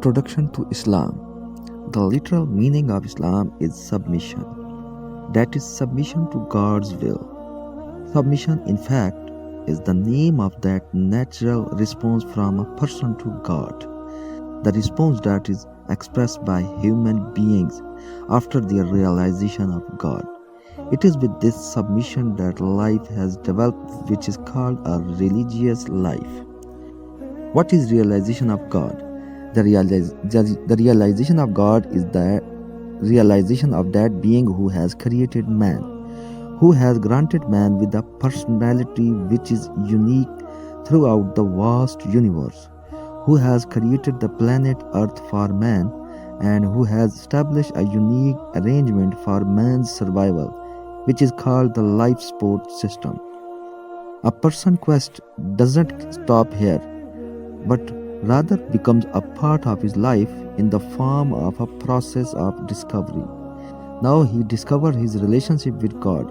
Introduction to Islam. The literal meaning of Islam is submission. That is, submission to God's will. Submission, in fact, is the name of that natural response from a person to God. The response that is expressed by human beings after their realization of God. It is with this submission that life has developed, which is called a religious life. What is realization of God? The realization of God is the realization of that being who has created man, who has granted man with a personality which is unique throughout the vast universe, who has created the planet Earth for man, and who has established a unique arrangement for man's survival, which is called the life support system. A person's quest doesn't stop here, but rather becomes a part of his life in the form of a process of discovery. Now he discovers his relationship with God.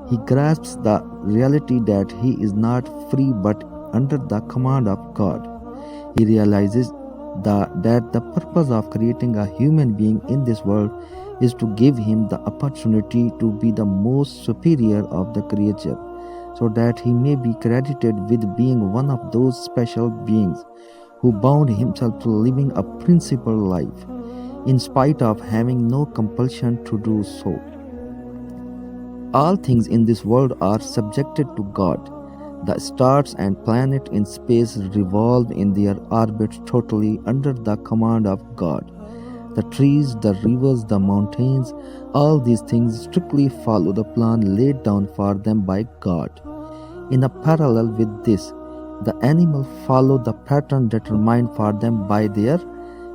He grasps the reality that he is not free but under the command of God. He realizes that the purpose of creating a human being in this world is to give him the opportunity to be the most superior of the creature, so that he may be credited with being one of those special beings who bound himself to living a principled life, in spite of having no compulsion to do so. All things in this world are subjected to God. The stars and planets in space revolve in their orbits totally under the command of God. The trees, the rivers, the mountains, all these things strictly follow the plan laid down for them by God. In a parallel with this, the animals follow the pattern determined for them by their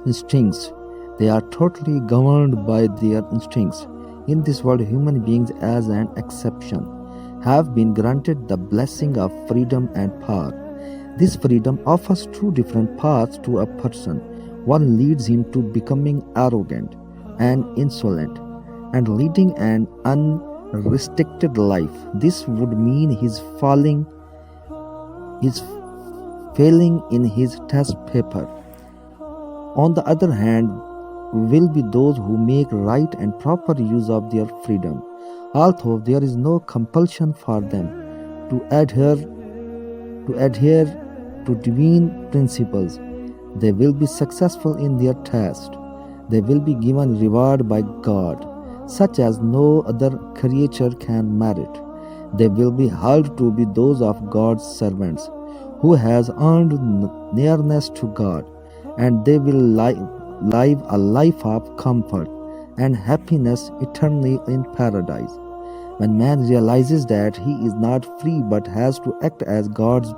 instincts. They are totally governed by their instincts. In this world, human beings, as an exception, have been granted the blessing of freedom and power. This freedom offers two different paths to a person. One leads him to becoming arrogant and insolent and leading an unrestricted life. This would mean his failing in his test paper. On the other hand, will be those who make right and proper use of their freedom, although there is no compulsion for them to adhere to divine principles. They will be successful in their task. They will be given reward by God, such as no other creature can merit. They will be held to be those of God's servants, who has earned nearness to God, and they will live a life of comfort and happiness eternally in paradise. When man realizes that he is not free but has to act as God's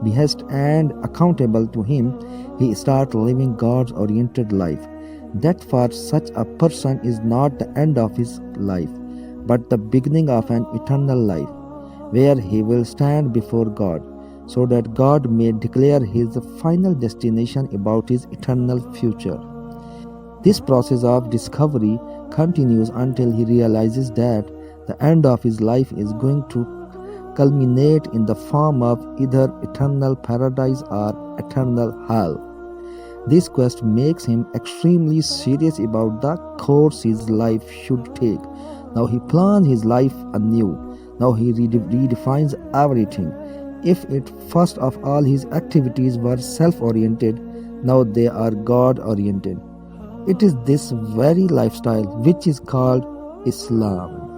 behest and accountable to him, he starts living God's oriented life. That for such a person is not the end of his life, but the beginning of an eternal life, where he will stand before God, so that God may declare his final destination about his eternal future. This process of discovery continues until he realizes that the end of his life is going to culminate in the form of either eternal paradise or eternal hell. This quest makes him extremely serious about the course his life should take. Now he plans his life anew. Now he redefines everything. If at first of all his activities were self-oriented, now they are God-oriented. It is this very lifestyle which is called Islam.